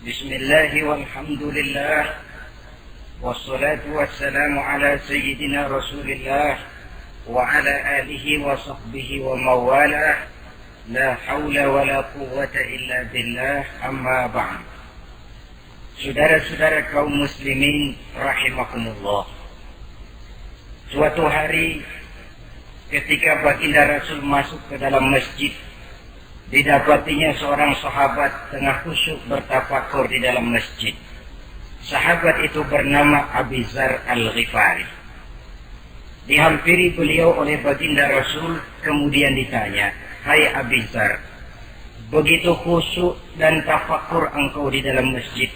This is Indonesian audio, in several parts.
Bismillah walhamdulillah wassalatu wassalamu ala sayyidina Rasulillah wa ala alihi wa sahbihi wa mawalah. La hawla wa la quwwata illa billah, amma ba'd. Saudara-saudara kaum muslimin rahimakumullah. Suatu hari ketika baginda Rasul masuk ke dalam masjid, didapatinya seorang sahabat tengah khusyuk bertafakur di dalam masjid. Sahabat itu bernama Abi Dzar Al-Ghifari. Dihampiri beliau oleh baginda Rasul, kemudian ditanya, "Hai Abi Dzar, begitu khusyuk dan tafakur engkau di dalam masjid,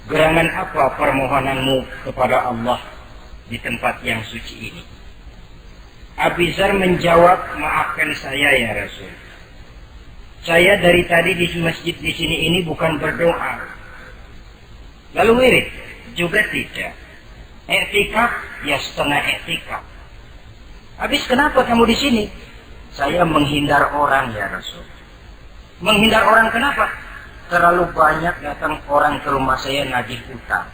gerangan apa permohonanmu kepada Allah di tempat yang suci ini?" Abi Dzar menjawab, "Maafkan saya ya Rasul. Saya dari tadi di masjid di sini ini bukan berdoa. Lalu wirid juga tidak. I'tikaf ya setengah i'tikaf. Habis kenapa kamu di sini?" "Saya menghindar orang ya Rasul." "Menghindar orang kenapa?" "Terlalu banyak datang orang ke rumah saya nagih utang.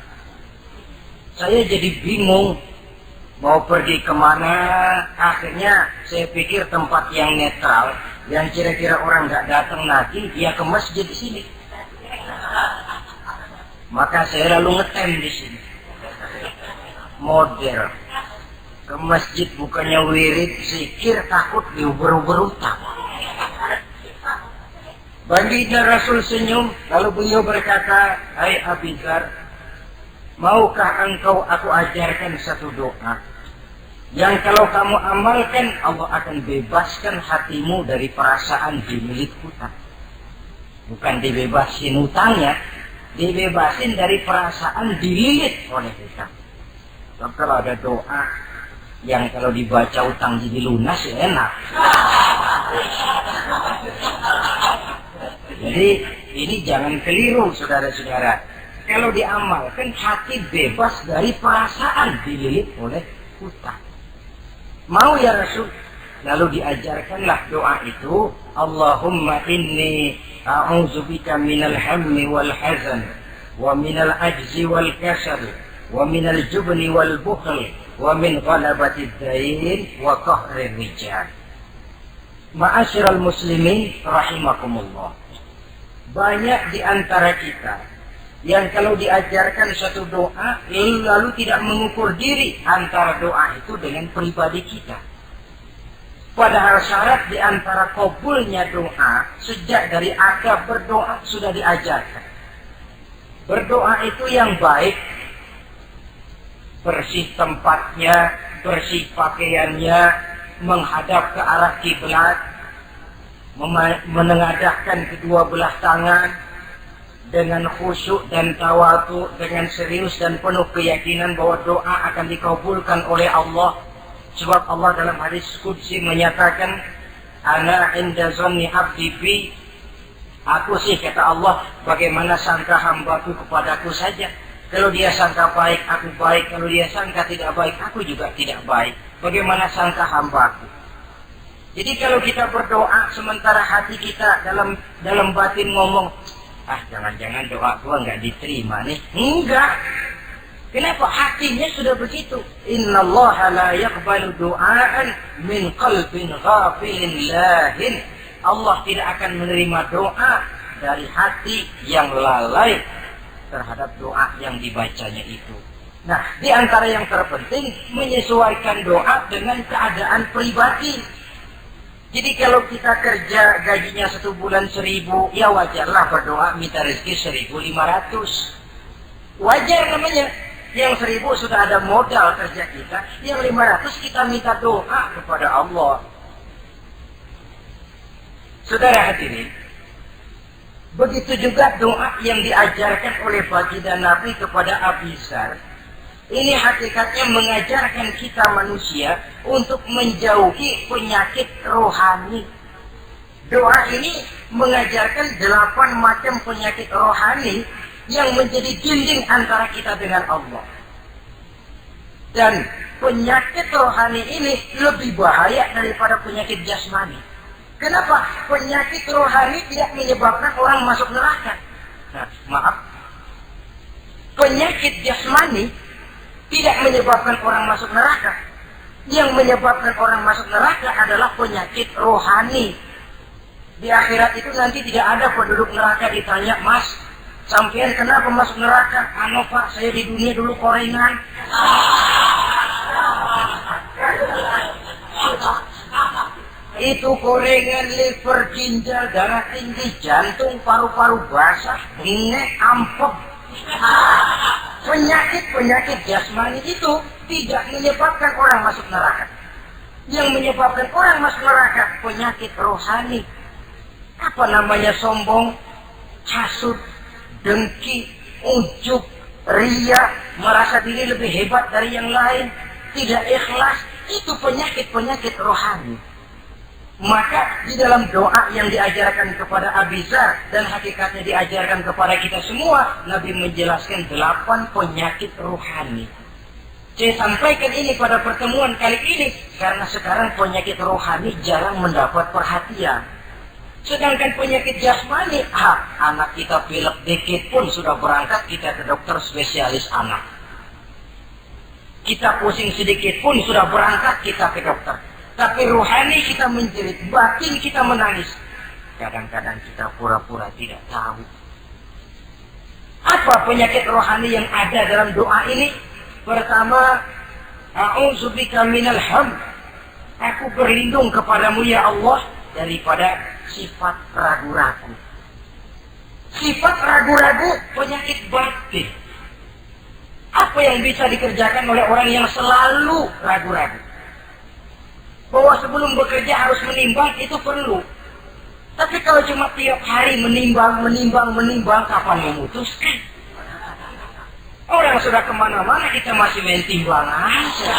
Saya jadi bingung mau pergi kemana. Akhirnya saya pikir tempat yang netral, yang kira-kira orang nggak datang lagi, dia ke masjid di sini. Maka saya lalu ngetem di sini. Model ke masjid bukannya wirid, zikir, takut diuber-uber utang." Baginda Rasul senyum, lalu beliau berkata, "Hai Abi Dzar, maukah engkau aku ajarkan satu doa yang kalau kamu amalkan Allah akan bebaskan hatimu dari perasaan dililit hutang." Bukan dibebasin hutangnya, dibebasin dari perasaan dililit oleh hutang. Sebab kalau ada doa yang kalau dibaca hutang jadi lunas ya enak. Jadi ini jangan keliru saudara-saudara. Kalau diamalkan hati bebas dari perasaan dililit oleh hutang. Mau ya Rasul? Lalu diajarkanlah doa itu, Allahumma inni a'udzubika minal hammi wal hazan wa minal ajzi wal kasal wa minal jubni wal bukhl wa min ghalabatid dain wa qahrir rijal. Ma'asyiral muslimin rahimakumullah. Banyak di antara kita yang kalau diajarkan satu doa lalu tidak mengukur diri antara doa itu dengan pribadi kita. Padahal syarat di antara kabulnya doa sejak dari akad berdoa sudah diajarkan. Berdoa itu yang baik, bersih tempatnya, bersih pakaiannya, menghadap ke arah kiblat, menengadahkan kedua belah tangan, dengan khusyuk dan tawadhu, dengan serius dan penuh keyakinan bahwa doa akan dikabulkan oleh Allah. Sebab Allah dalam hadis qudsi menyatakan, "Ana inda zanni abdi bi." Aku sih, kata Allah, bagaimana sangka hambaku kepadaku saja. Kalau dia sangka baik, aku baik. Kalau dia sangka tidak baik, aku juga tidak baik. Bagaimana sangka hambaku? Jadi kalau kita berdoa sementara hati kita dalam batin ngomong, jangan-jangan doa gua nggak diterima nih. Enggak. Kenapa? Hatinya sudah begitu. Innallaha la yaqbalu du'aan min qalbin ghafilin lahin. Allah tidak akan menerima doa dari hati yang lalai terhadap doa yang dibacanya itu. Nah, di antara yang terpenting menyesuaikan doa dengan keadaan pribadi. Jadi kalau kita kerja gajinya 1 bulan 1.000, ya wajarlah berdoa minta rezeki 1.500. Wajar namanya. Yang 1.000 sudah ada modal kerja kita, yang 500 kita minta doa kepada Allah. Saudara hadirin, begitu juga doa yang diajarkan oleh baginda Nabi kepada Abi Dzar. Ini hakikatnya mengajarkan kita manusia untuk menjauhi penyakit rohani. Doa ini mengajarkan 8 macam penyakit rohani yang menjadi dinding antara kita dengan Allah. Dan penyakit rohani ini lebih bahaya daripada penyakit jasmani. Kenapa? Penyakit rohani tidak menyebabkan orang masuk neraka. Nah, maaf, penyakit jasmani tidak menyebabkan orang masuk neraka. Yang menyebabkan orang masuk neraka adalah penyakit rohani. Di akhirat itu nanti tidak ada penduduk neraka ditanya, "Mas, sampean kenapa masuk neraka?" "Anu Pak, saya di dunia dulu korengan." Itu korengan, liver, ginjal, darah tinggi, jantung, paru-paru basah, bengek, ampek. Penyakit-penyakit jasmani itu tidak menyebabkan orang masuk neraka. Yang menyebabkan orang masuk neraka penyakit rohani. Apa namanya? Sombong, hasud, dengki, ujub, ria, merasa diri lebih hebat dari yang lain, tidak ikhlas. Itu penyakit-penyakit rohani. Maka di dalam doa yang diajarkan kepada Abi Dzar dan hakikatnya diajarkan kepada kita semua, Nabi menjelaskan 8 penyakit rohani. Saya sampaikan ini pada pertemuan kali ini karena sekarang penyakit rohani jarang mendapat perhatian. Sedangkan penyakit jasmani, anak kita pilek dikit pun sudah berangkat kita ke dokter spesialis anak. Kita pusing sedikit pun sudah berangkat kita ke dokter. Tapi rohani kita menjerit, batin kita menangis. Kadang-kadang kita pura-pura tidak tahu. Apa penyakit rohani yang ada dalam doa ini? Pertama, a'udzubika minal ham. Aku berlindung kepadamu ya Allah daripada sifat ragu-ragu. Sifat ragu-ragu penyakit batin. Apa yang bisa dikerjakan oleh orang yang selalu ragu-ragu? Bahwa sebelum bekerja harus menimbang, itu perlu. Tapi kalau cuma tiap hari menimbang, kapan memutuskan? Orang sudah kemana-mana, kita masih main timbang aja.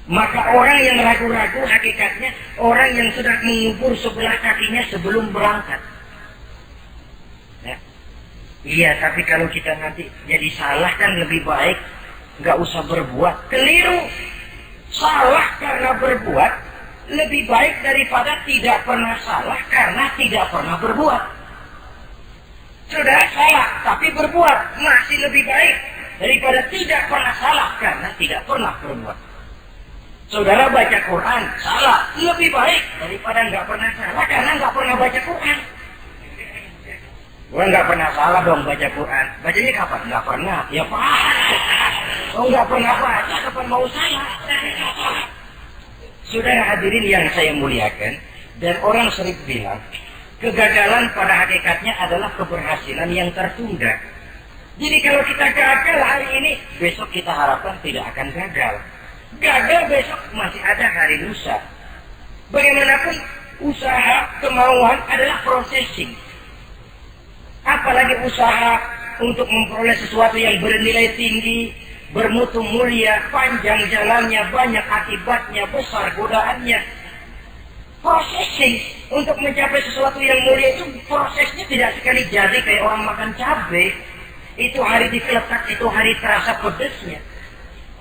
Maka orang yang ragu-ragu hakikatnya orang yang sudah mengubur sebelah kakinya sebelum berangkat. Ya. Iya, tapi kalau kita nanti jadi salah kan lebih baik nggak usah berbuat. Keliru. Salah karena berbuat lebih baik daripada tidak pernah salah karena tidak pernah berbuat. Sudah salah tapi berbuat masih lebih baik daripada tidak pernah salah karena tidak pernah berbuat. Saudara baca Quran salah lebih baik daripada nggak pernah salah karena nggak pernah baca Quran. Gua nggak pernah salah dong baca Quran. Bacanya kapan? Nggak pernah. Ya Pak. Oh nggak pernah baca, kapan mau salah? Saudara hadirin yang saya muliakan, dan orang sering bilang, kegagalan pada hakikatnya adalah keberhasilan yang tertunda. Jadi kalau kita gagal hari ini, besok kita harapkan tidak akan gagal. Gagal besok masih ada hari lusa. Bagaimanapun usaha, kemauan adalah processing. Apalagi usaha untuk memperoleh sesuatu yang bernilai tinggi, bermutu mulia, panjang jalannya, banyak akibatnya, besar godaannya. Processing untuk mencapai sesuatu yang mulia itu prosesnya tidak sekali jadi kayak orang makan cabai. Itu hari dikeletak, itu hari terasa pedesnya.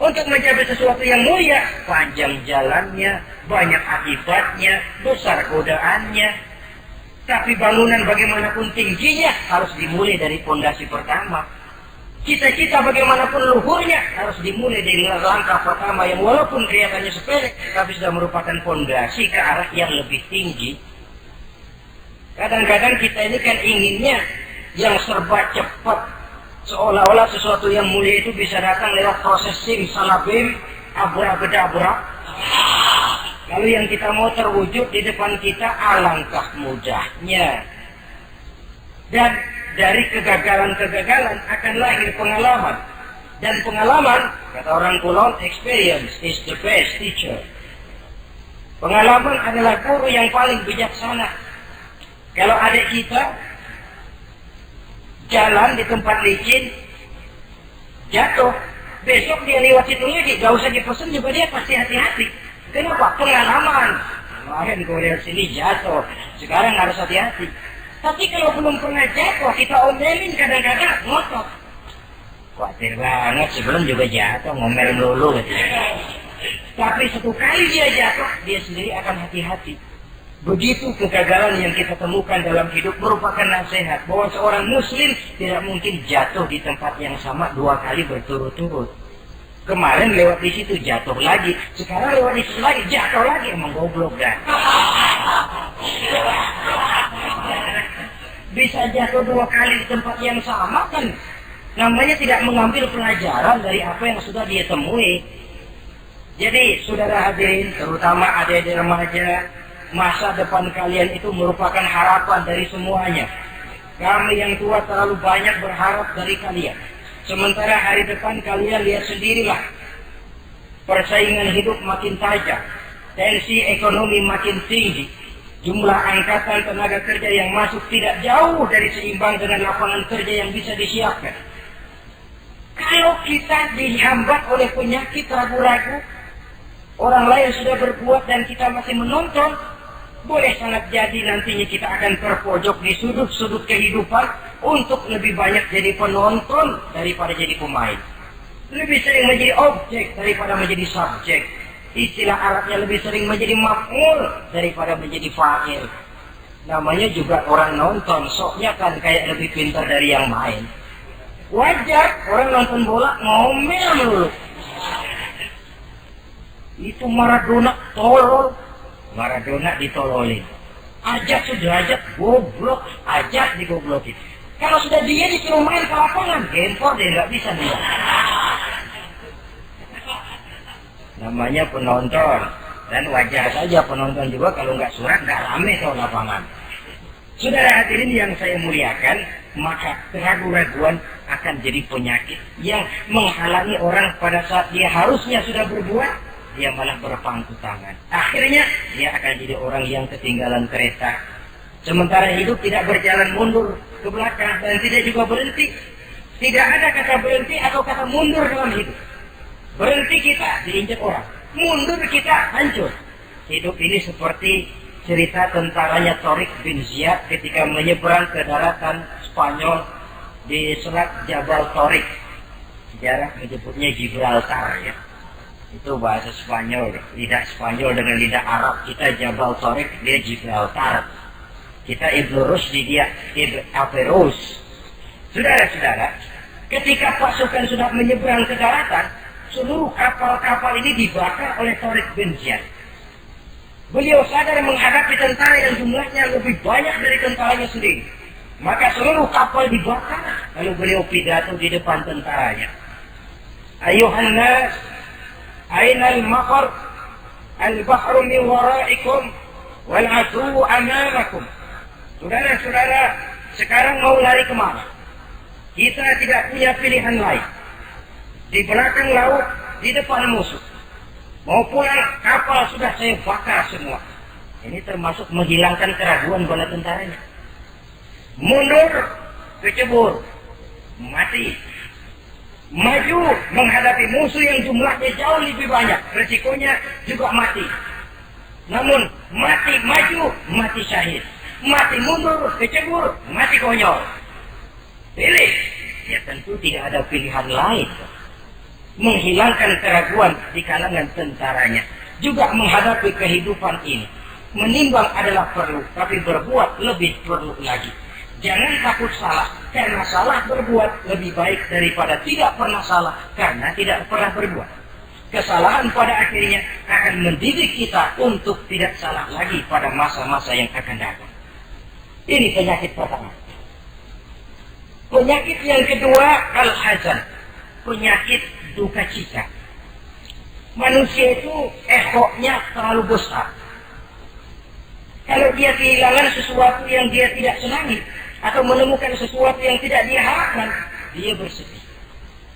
Untuk mencapai sesuatu yang mulia, panjang jalannya, banyak akibatnya, besar godaannya. Tapi bangunan bagaimanapun tingginya harus dimulai dari pondasi pertama. Cita-cita bagaimanapun luhurnya harus dimulai dari langkah pertama yang walaupun kelihatannya sepele, tapi sudah merupakan pondasi ke arah yang lebih tinggi. Kadang-kadang kita ini kan inginnya yang serba cepat, seolah-olah sesuatu yang mulia itu bisa datang lewat proses simsalabim, abracadabra. Lalu yang kita mau terwujud di depan kita alangkah mudahnya. Dan dari kegagalan-kegagalan akan lahir pengalaman. Dan pengalaman, kata orang Kulon, experience is the best teacher. Pengalaman adalah guru yang paling bijaksana. Kalau adik kita jalan di tempat licin, jatuh, besok dia lewat situ lagi, gak usah dipesen juga dia pasti hati-hati. Kenapa? Pengalaman. Kemarin kau lihat sini jatuh, sekarang harus hati-hati. Tapi kalau belum pernah jatuh, kita omelin kadang-kadang ngotot. Khawatir banget, sebelum juga jatuh, ngomel dulu gitu. Tapi satu kali dia jatuh, dia sendiri akan hati-hati. Begitu kegagalan yang kita temukan dalam hidup merupakan nasihat bahwa seorang muslim tidak mungkin jatuh di tempat yang sama 2 kali berturut-turut. Kemarin lewat di situ jatuh lagi, sekarang lewat di situ lagi jatuh lagi, emang goblok dah. Bisa jatuh 2 kali di tempat yang sama kan namanya tidak mengambil pelajaran dari apa yang sudah dia temui. Jadi saudara hadirin, terutama adik-adik remaja, masa depan kalian itu merupakan harapan dari semuanya. Kami yang tua terlalu banyak berharap dari kalian. Sementara hari depan kalian lihat sendirilah. Persaingan hidup makin tajam. Tensi ekonomi makin tinggi. Jumlah angkatan tenaga kerja yang masuk tidak jauh dari seimbang dengan lapangan kerja yang bisa disiapkan. Kalau kita dihambat oleh penyakit ragu-ragu, orang lain sudah berbuat dan kita masih menonton, boleh sangat jadi nantinya kita akan terpojok di sudut-sudut kehidupan untuk lebih banyak jadi penonton daripada jadi pemain. Lebih sering menjadi objek daripada menjadi subjek. Istilah Arabnya lebih sering menjadi maf'ul daripada menjadi fa'il. Namanya juga orang nonton, soknya kan kayak lebih pintar dari yang main. Wajar orang nonton bola ngomel melulu. Itu Maradona tolol. Maradona ditololin. Ajak sudah ajak, goblok, ajak digoblokin. Kalau sudah dia disuruh main ke lapangan, gempor dia nggak bisa nih. Namanya penonton, dan wajar saja penonton juga kalau nggak surat nggak rame tuh lapangan. Saudara hadirin yang saya muliakan, maka keraguan-raguan akan jadi penyakit yang menghalangi orang pada saat dia harusnya sudah berbuat, dia malah berpangku tangan. Akhirnya dia akan jadi orang yang ketinggalan kereta. Sementara hidup tidak berjalan mundur ke belakang dan tidak juga berhenti. Tidak ada kata berhenti atau kata mundur dalam hidup. Berhenti kita diinjak orang, mundur kita hancur. Hidup ini seperti cerita tentaranya Tariq bin Ziyad ketika menyeberang ke daratan Spanyol di Selat Jabal Tariq. Sejarah menyebutnya Gibraltar ya. Itu bahasa Spanyol, lidah Spanyol dengan lidah Arab. Kita Jabal Tariq, dia Gibraltar. Kita Ibnu Rusdi, dia Ibn Averroes. Saudara-saudara, ketika pasukan sudah menyeberang ke daratan, seluruh kapal-kapal ini dibakar oleh Tariq bin Ziyad. Beliau sadar menghadapi tentara yang jumlahnya lebih banyak dari tentaranya sendiri. Maka seluruh kapal dibakar, lalu beliau pidato di depan tentaranya. Ayuhan nas, aina al-maqar, al-bahru min waraikum, wal adu amamakum. Saudara-saudara, sekarang mau lari kemana? Kita tidak punya pilihan lain. Di belakang laut, di depan musuh. Mau pulang, kapal sudah saya bakar semua. Ini termasuk menghilangkan keraguan bala tentaranya. Mundur, kecebur, mati. Maju menghadapi musuh yang jumlahnya jauh lebih banyak, resikonya juga mati. Namun mati maju, mati syahid. Mati mundur, kecebur, mati konyol. Pilih. Ya tentu tidak ada pilihan lain. Menghilangkan keraguan di kalangan tentaranya. Juga menghadapi kehidupan ini. Menimbang adalah perlu, tapi berbuat lebih perlu lagi. Jangan takut salah, karena salah berbuat lebih baik daripada tidak pernah salah, karena tidak pernah berbuat. Kesalahan pada akhirnya akan mendidik kita untuk tidak salah lagi pada masa-masa yang akan datang. Ini penyakit pertama. Penyakit yang kedua, al-hazan. Penyakit duka cita. Manusia itu ehoknya terlalu besar. Kalau dia kehilangan sesuatu yang dia tidak senangi, atau menemukan sesuatu yang tidak dia harapkan, dia bersedih.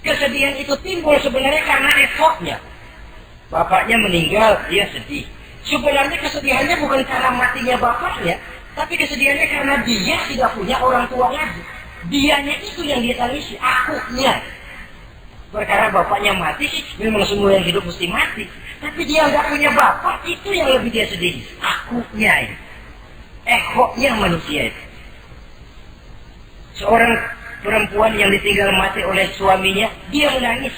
Kesedihan itu timbul sebenarnya karena effortnya. Bapaknya meninggal, dia sedih. Sebenarnya kesedihannya bukan karena matinya bapaknya, tapi kesedihannya karena dia tidak punya orang tua lagi. Dianya itu yang dia tangisi, akunya. Perkara bapaknya mati sih, memang semua yang hidup mesti mati. Tapi dia nggak punya bapak, itu yang lebih dia sedih. Akunya ini. Ehoknya manusia itu. Seorang perempuan yang ditinggal mati oleh suaminya, dia menangis.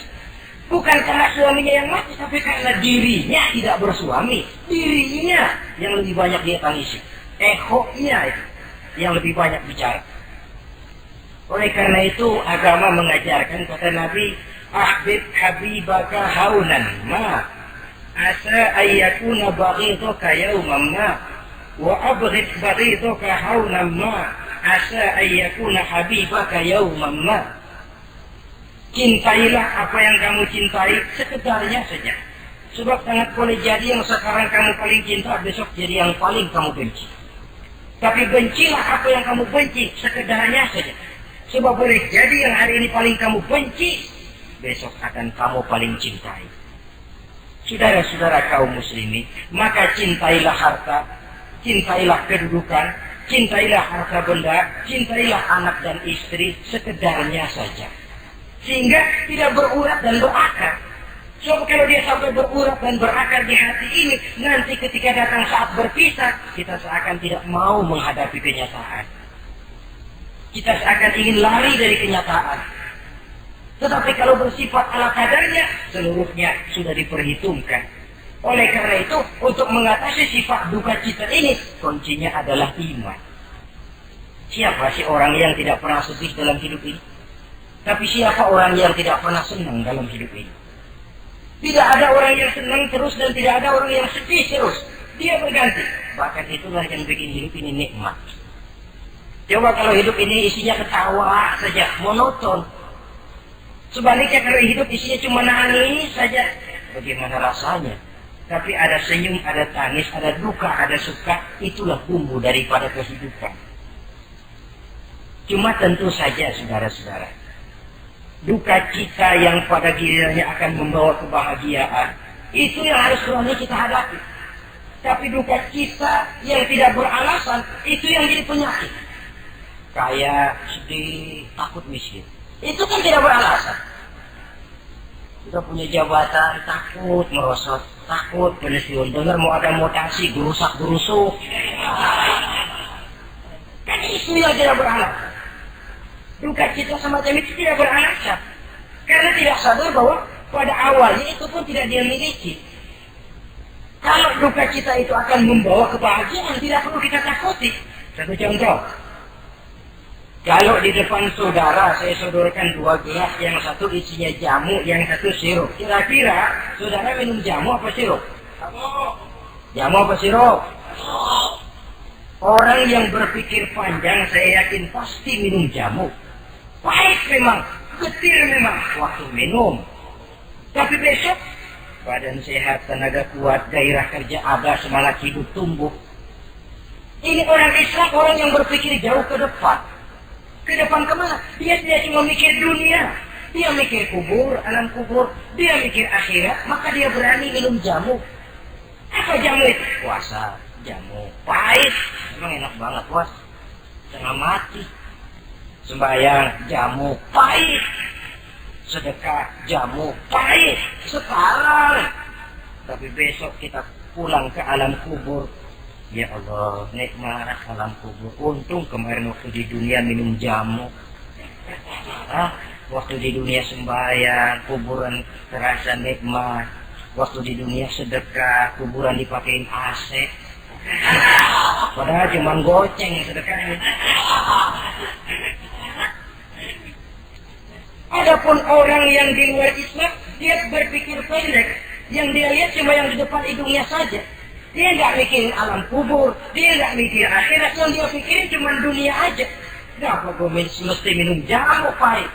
Bukan karena suaminya yang mati, tapi karena dirinya tidak bersuami. Dirinya yang lebih banyak dia tangisi. Egonya itu yang lebih banyak bicara. Oleh karena itu agama mengajarkan, kata Nabi, ahbib habibaka haunan ma asa ayyakuna baghidaka yawman ma wa abghid baghidaka haunan ma asa ayyakuna habibaka yawman ma. Cintailah apa yang kamu cintai sekedarnya saja. Sebab sangat boleh jadi yang sekarang kamu paling cinta, besok jadi yang paling kamu benci. Tapi bencilah apa yang kamu benci sekedarnya saja. Sebab boleh jadi yang hari ini paling kamu benci, besok akan kamu paling cintai. Saudara-saudara kaum muslimin, maka cintailah harta, cintailah kedudukan, cintailah harta benda, cintailah anak dan istri sekedarnya saja. Sehingga tidak berurat dan berakar. Sebab kalau dia sampai berurat dan berakar di hati ini, nanti ketika datang saat berpisah, kita seakan tidak mau menghadapi kenyataan. Kita seakan ingin lari dari kenyataan. Tetapi kalau bersifat ala kadarnya, seluruhnya sudah diperhitungkan. Oleh karena itu, untuk mengatasi sifat duka cita ini, kuncinya adalah iman. Siapa sih orang yang tidak pernah sedih dalam hidup ini? Tapi siapa orang yang tidak pernah senang dalam hidup ini? Tidak ada orang yang senang terus dan tidak ada orang yang sedih terus. Dia berganti. Bahkan itulah yang bikin hidup ini nikmat. Coba kalau hidup ini isinya ketawa saja, monoton. Sebaliknya kalau hidup isinya cuma nangis saja, bagaimana rasanya? Tapi ada senyum, ada tangis, ada duka, ada suka. Itulah bumbu daripada kehidupan. Cuma tentu saja saudara-saudara, duka cita yang pada gilirannya akan membawa kebahagiaan, itu yang harus berani kita hadapi. Tapi duka cita yang tidak beralasan, itu yang jadi penyakit. Kayak sedih, takut miskin. Itu kan tidak beralasan. Kita punya jabatan, takut merosot, takut pensiun, dengar mau ada mutasi, gerusak-gerusuk. Kan itu yang tidak beralasan. Duka cita semacam itu tidak beralasan. Karena tidak sadar bahwa pada awalnya itu pun tidak dia miliki. Kalau duka cita itu akan membawa kebahagiaan, tidak perlu kita takuti. Satu contoh. Kalau di depan saudara saya sodorkan 2 gelas, yang satu isinya jamu, yang satu sirup. Kira-kira saudara minum jamu apa sirup? Jamu apa sirup? Orang yang berpikir panjang saya yakin pasti minum jamu. Pahit memang, getir memang waktu minum. Tapi besok badan sehat, tenaga kuat, gairah kerja ada, semangat hidup tumbuh. Ini orang Islam, orang yang berpikir jauh ke depan. Ke depan kemana? Dia tidak cuma mikir dunia. Dia mikir kubur, alam kubur. Dia mikir akhirat, maka dia berani minum jamu. Apa jamu itu? Puasa, jamu. Pahit. Emang enak banget puas. Setengah mati. Sembahyang, jamu. Pahit. Sedekah, jamu. Pahit. Sekarang. Tapi besok kita pulang ke alam kubur. Ya Allah, nikmat alam kubur. Untung kemarin waktu di dunia minum jamu. Waktu di dunia sembahyang, kuburan terasa nikmat. Waktu di dunia sedekah, kuburan dipakein AC. Padahal cuma goceng sedekahnya. Adapun orang yang di luar Islam, dia berpikir pendek. Yang dia lihat cuma yang di depan hidungnya saja. Dia nggak mikirin alam kubur, dia nggak mikir akhirat, yang dia pikirin cuma dunia aja. Kenapa gue mesti minum jamu pahit?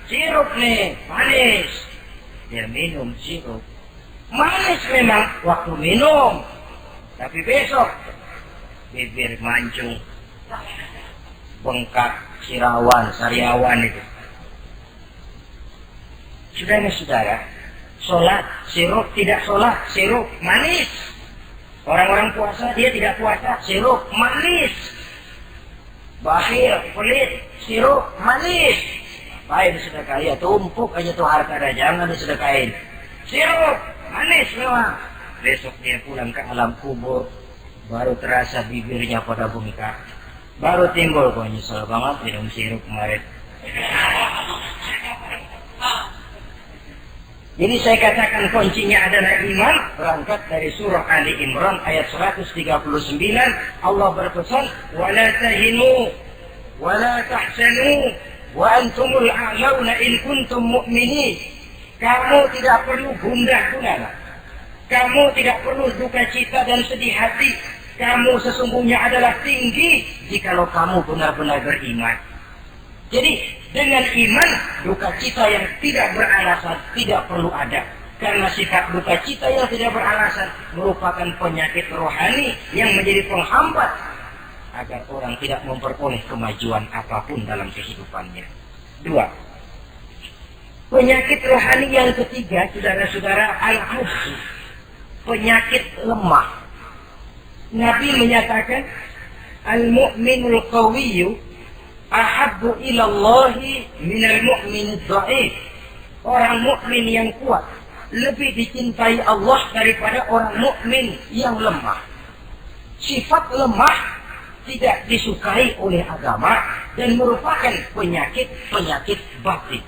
Sirup nih, manis. Dia minum sirup. Manis memang waktu minum. Tapi besok, bibir mancung, bengkak, sirawan, sariawan itu. Saudara-saudara, sholat, sirup, tidak sholat, sirup, manis. Orang-orang puasa, dia tidak puasa, sirup, manis. Bakhil, pelit, sirup, manis. Apain disedekah? Ya tumpuk aja tuh harta dah, jangan disedekahin. Sirup, manis memang. Besok dia pulang ke alam kubur, baru terasa bibirnya pada bengkak. Baru timbul, kok nyesel banget minum sirup kemarin. Jadi saya katakan kuncinya adalah iman. Berangkat dari surah Ali Imran ayat 139. Allah berpesan, وَلَا تَهِنُوا وَلَا تَحْزَنُوا وَأَنْتُمُ الْأَعْلَوْنَ إِنْ كُنْتُمْ مُؤْمِنِينَ. Kamu tidak perlu gundah gulana. Kamu tidak perlu duka cita dan sedih hati. Kamu sesungguhnya adalah tinggi jikalau kamu benar-benar beriman. Jadi dengan iman, duka cita yang tidak beralasan tidak perlu ada. Karena sifat duka cita yang tidak beralasan merupakan penyakit rohani yang menjadi penghambat agar orang tidak memperoleh kemajuan apapun dalam kehidupannya. 2. Penyakit rohani yang ketiga, saudara-saudara, al-ajz, penyakit lemah. Nabi menyatakan, al-mu'minul qawiyyu ahabbu ilallahi minal mu'min dhaif. Orang mukmin yang kuat lebih dicintai Allah daripada orang mukmin yang lemah. Sifat lemah tidak disukai oleh agama dan merupakan penyakit batin.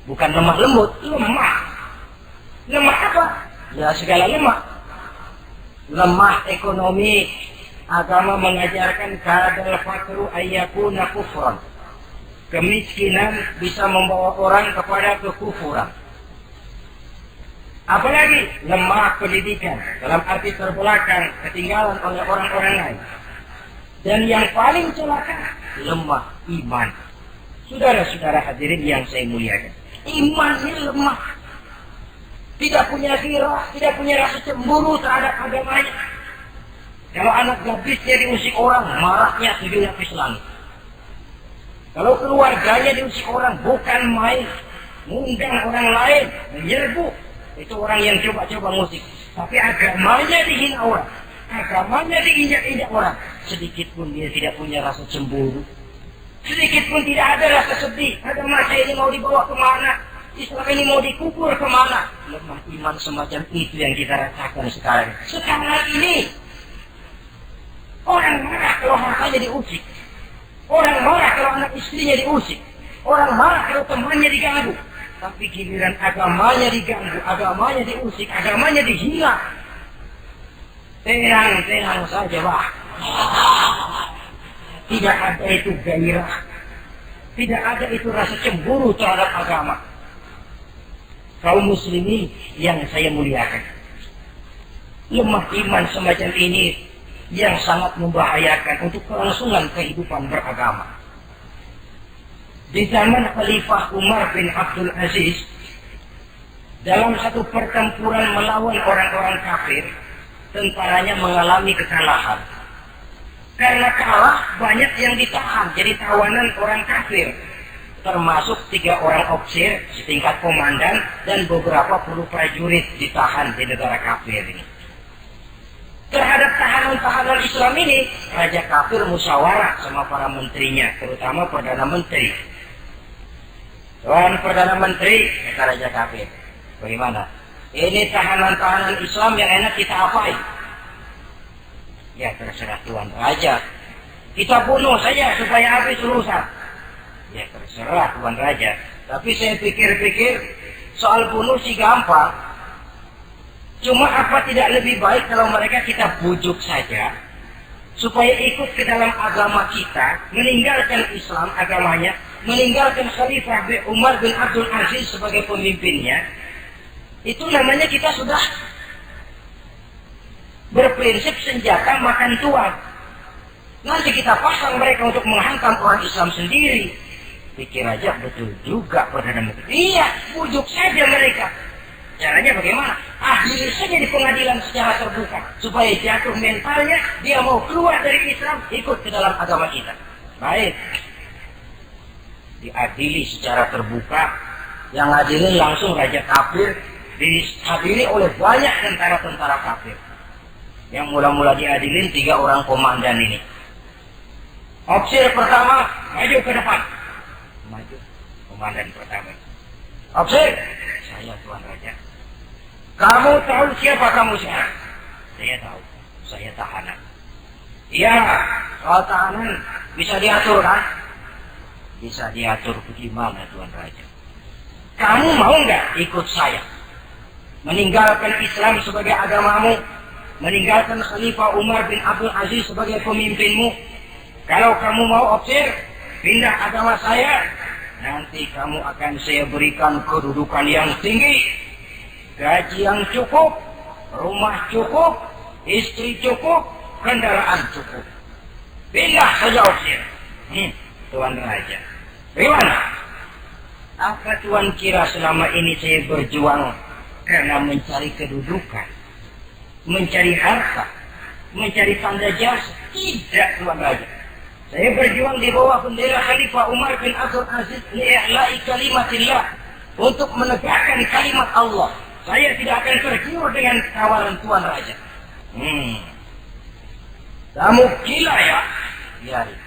Bukan lemah lembut, lemah. Lemah apa? Ya segala lemah. Lemah ekonomi. Agama mengajarkan kadal fakru ayyakuna kufran. Kemiskinan bisa membawa orang kepada kekufuran. Apalagi lemah pendidikan, dalam arti terbelakang, ketinggalan oleh orang-orang lain. Dan yang paling celaka, lemah iman. Saudara-saudara hadirin yang saya muliakan, imannya lemah. Tidak punya ghirah, tidak punya rasa cemburu terhadap agamanya. Kalau anak gadisnya diusik orang, marahnya 7 lapis langit. Kalau keluarganya diusik orang, bukan main. Mengundang orang lain, menyerbu. Itu orang yang coba-coba musik. Tapi agamanya dihina orang. Agamanya diinjak-injak orang. Sedikit pun dia tidak punya rasa cemburu. Sedikit pun tidak ada rasa sedih. Agama saya ini mau dibawa kemana? Islam ini mau dikubur kemana? Lemah iman semacam itu yang kita rasakan sekarang. Sekarang ini. Orang marah kalau hartanya diusik. Orang marah kalau anak istrinya diusik. Orang marah kalau temannya diganggu. Tapi giliran agamanya diganggu, agamanya diusik, agamanya dihina. Tenang saja, Pak. Tidak ada itu gairah. Tidak ada itu rasa cemburu terhadap agama. Kaum muslimin yang saya muliakan. Lemah iman semacam ini yang sangat membahayakan untuk kelangsungan kehidupan beragama. Di zaman Khalifah Umar bin Abdul Aziz, dalam satu pertempuran melawan orang-orang kafir, tentaranya mengalami kekalahan. Karena kalah, banyak yang ditahan jadi tawanan orang kafir, termasuk 3 orang ofisir setingkat komandan dan beberapa puluh prajurit ditahan di negara kafir ini. Terhadap tahanan-tahanan Islam ini, Raja Kafir musyawarah sama para menterinya, terutama Perdana Menteri. Tuan Perdana Menteri, kata Raja Kafir, bagaimana? Ini tahanan-tahanan Islam yang enak kita apain? Ya terserah Tuan Raja. Kita bunuh saja supaya habis urusan. Ya terserah Tuan Raja. Tapi saya pikir-pikir, soal bunuh sih gampang. Cuma apa tidak lebih baik kalau mereka kita bujuk saja supaya ikut ke dalam agama kita, meninggalkan Islam agamanya, meninggalkan Khalifah Umar bin Abdul Aziz sebagai pemimpinnya. Itu namanya kita sudah berprinsip senjata makan tuan. Nanti kita pasang mereka untuk menghantam orang Islam sendiri. Pikir aja betul juga Perdana Menteri. Iya, bujuk saja mereka. Caranya bagaimana? Adili saja di pengadilan secara terbuka supaya jatuh mentalnya dia mau keluar dari Islam, ikut ke dalam agama kita. Baik, diadili secara terbuka. Yang adilin langsung Raja Kafir, dihadiri oleh banyak tentara-tentara kafir. Yang mula-mula diadilin 3 orang komandan ini. Ofisir pertama maju ke depan. Maju, komandan pertama. Ofisir, saya Tuan Raja. Kamu tahu siapa kamu sekarang? Saya tahu, saya tahanan. Iya, soal tahanan bisa diatur kan? Bisa diatur bagaimana Tuan Raja? Kamu mau nggak ikut saya? Meninggalkan Islam sebagai agamamu, meninggalkan Khalifah Umar bin Abdul Aziz sebagai pemimpinmu. Kalau kamu mau opsir, pindah agama saya, nanti kamu akan saya berikan kedudukan yang tinggi, gaji yang cukup, rumah cukup, istri cukup, kendaraan cukup. Pindah saja opsir. Tuan Raja, bagaimana? Apa Tuan kira selama ini saya berjuang karena mencari kedudukan, mencari harta, mencari tanda jasa? Tidak, Tuan Raja. Saya berjuang di bawah bendera Khalifah Umar bin Abdul Aziz li'i'la'i kalimatillah, untuk menegakkan kalimat Allah. Saya tidak akan tergiur dengan tawaran Tuan Raja. Kamu gila ya? Biarin.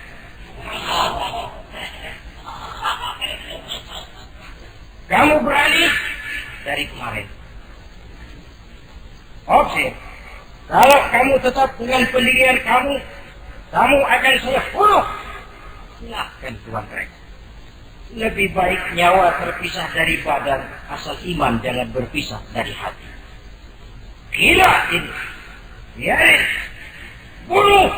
Kamu berani dari kemarin. Opsi, kalau kamu tetap dengan pendirian kamu akan saya bunuh. Silakan Tuan Raja. Lebih baik nyawa terpisah dari badan, asal iman jangan berpisah dari hati. Gila ini. Biarin. Bunuh.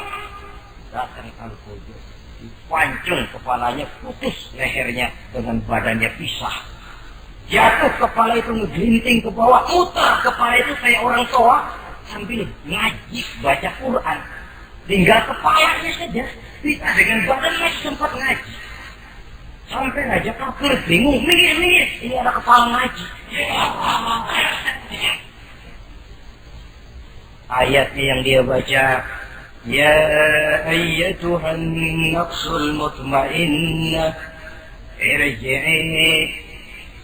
Datang Al-Qudu, dipancung kepalanya, putus lehernya dengan badannya pisah. Jatuh kepala itu ngegelinting ke bawah, muter kepala itu kayak orang tua sambil ngaji baca Quran. Tinggal kepalanya saja, kita dengan badan masih sempat ngaji. Sampai Raja kafir bingung, minggir, ini ada kepala ngaji. Ayatnya yang dia baca, ya ayyatuhan nafsul mutmainnah, irji'i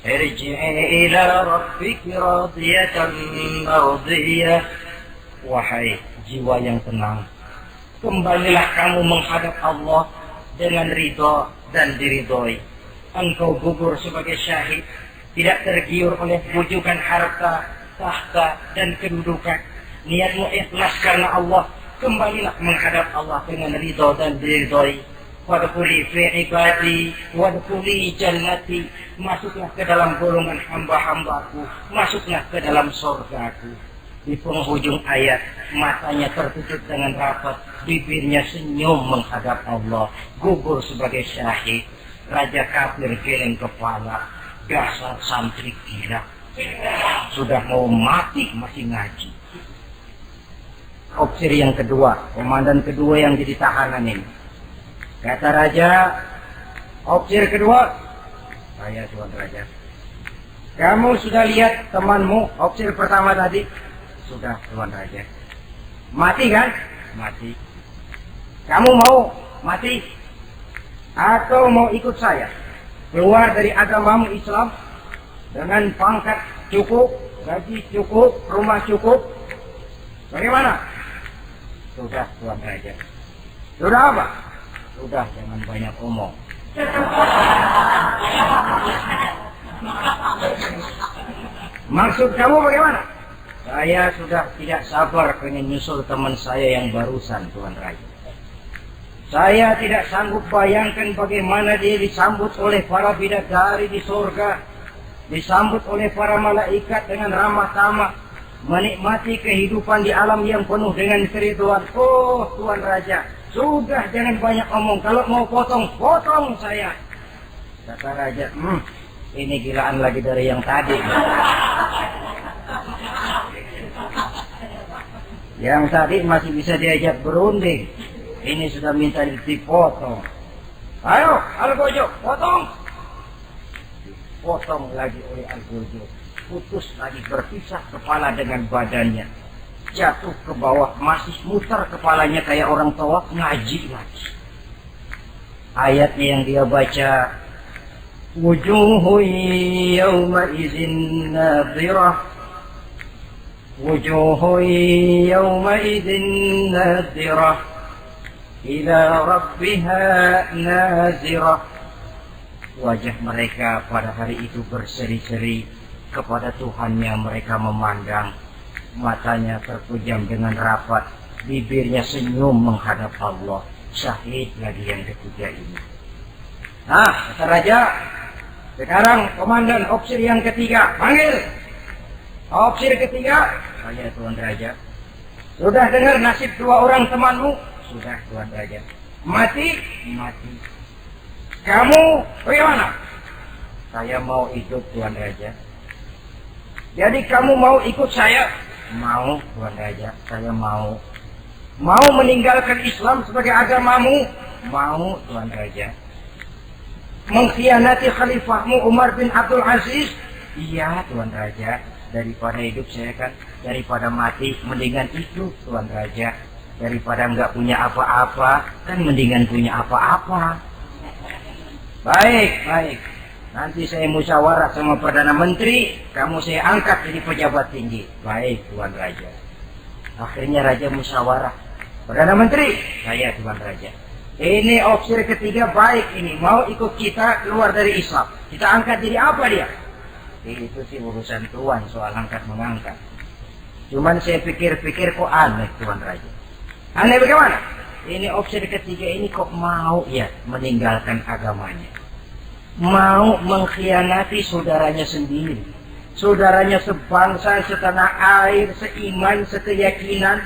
ila rabbiki radiyatan mardiyah. Wahai jiwa yang tenang, kembalilah kamu menghadap Allah dengan ridho dan diridhoi. Engkau gugur sebagai syahid, tidak tergiur oleh bujukan harta, tahta, dan kedudukan. Niatmu ikhlas karena Allah, kembalilah menghadap Allah dengan ridho dan diridhoi. Wadkhuli fi ibadi wadkhuli jannati, masuklah ke dalam golongan hamba-hambaku, masuklah ke dalam surgaku. Di penghujung ayat, matanya tertutup dengan rapat, bibirnya senyum menghadap Allah, gugur sebagai syahid. Raja kafir geleng kepala, dasar santri gila, sudah mau mati masih ngaji. Opsir yang kedua, komandan kedua yang jadi tahanan ini, kata raja, opsir kedua, saya Tuan Raja, kamu sudah lihat temanmu opsir pertama tadi? Sudah Tuan Raja. Mati kan? Mati. Kamu mau mati? Atau mau ikut saya keluar dari agamamu Islam dengan pangkat cukup, gaji cukup, rumah cukup? Bagaimana? Sudah Tuan Raja. Sudah apa? Sudah, jangan banyak omong. Maksud kamu bagaimana? Saya sudah tidak sabar pengen nyusul teman saya yang barusan, Tuan Raja. Saya tidak sanggup bayangkan bagaimana dia disambut oleh para bidadari di surga, disambut oleh para malaikat dengan ramah tamah, menikmati kehidupan di alam yang penuh dengan keriduan. Oh Tuan Raja, sudah jangan banyak omong. Kalau mau potong saya. Kata Raja, ini gilaan lagi dari yang tadi. Yang tadi masih bisa diajak berunding, ini sudah minta dipotong. Ayo Al-Gojo, potong. Dipotong lagi oleh Al-Gojo, putus lagi, berpisah kepala dengan badannya, jatuh ke bawah, masih muter kepalanya kayak orang tua, ngaji lagi. Ayatnya yang dia baca, wujuhu yawma izin nadhirah, wujuhu yawma izin nadhirah, ila rabbiha nazirah. Wajah mereka pada hari itu berseri-seri, kepada Tuhannya mereka memandang, matanya terpejam dengan rapat, bibirnya senyum menghadap Allah. Syahid lagi yang ketiga ini. Nah, kata Raja, Sekarang komandan opsir yang ketiga, panggil. Opsir ketiga, saya Tuan Raja. Sudah dengar nasib dua orang temanmu? Sudah Tuan Raja. Mati? Mati. Kamu bagaimana? Saya mau hidup Tuan Raja. Jadi kamu mau ikut saya? Mau Tuan Raja, saya mau. Mau meninggalkan Islam sebagai agamamu? Mau Tuan Raja. Mengkhianati khalifahmu Umar bin Abdul Aziz? Iya Tuan Raja. Daripada hidup saya kan, daripada mati mendingan hidup Tuan Raja. Daripada nggak punya apa-apa kan mendingan punya apa-apa. Baik, baik. Nanti saya musyawarah sama Perdana Menteri, kamu saya angkat jadi pejabat tinggi. Baik Tuan Raja. Akhirnya Raja musyawarah. Perdana Menteri, saya Tuan Raja. Ini opsir ketiga baik ini, mau ikut kita keluar dari Islam. Kita angkat jadi apa dia? Itu sih urusan Tuan soal angkat mengangkat. Cuman saya pikir-pikir kok aneh Tuan Raja. Aneh bagaimana? Ini opsir ketiga ini kok mau ya meninggalkan agamanya. Mau mengkhianati saudaranya sendiri. Saudaranya sebangsa, setanah air, seiman, sekeyakinan.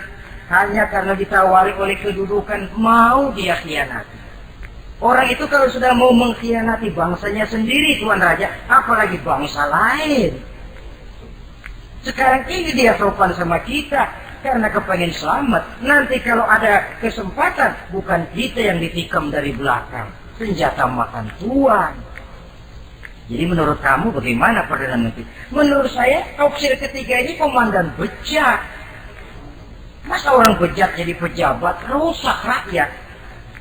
Hanya karena ditawari oleh kedudukan, mau dia khianati. Orang itu kalau sudah mau mengkhianati bangsanya sendiri, Tuan Raja, apalagi bangsa lain. Sekarang ini dia sopan sama kita, karena kepengen selamat. Nanti kalau ada kesempatan, bukan kita yang ditikam dari belakang. Senjata makan Tuan. Jadi menurut kamu bagaimana Perdana Menteri? Menurut saya, opsi ketiga ini komandan bejat. Masa orang bejat jadi pejabat, rusak rakyat.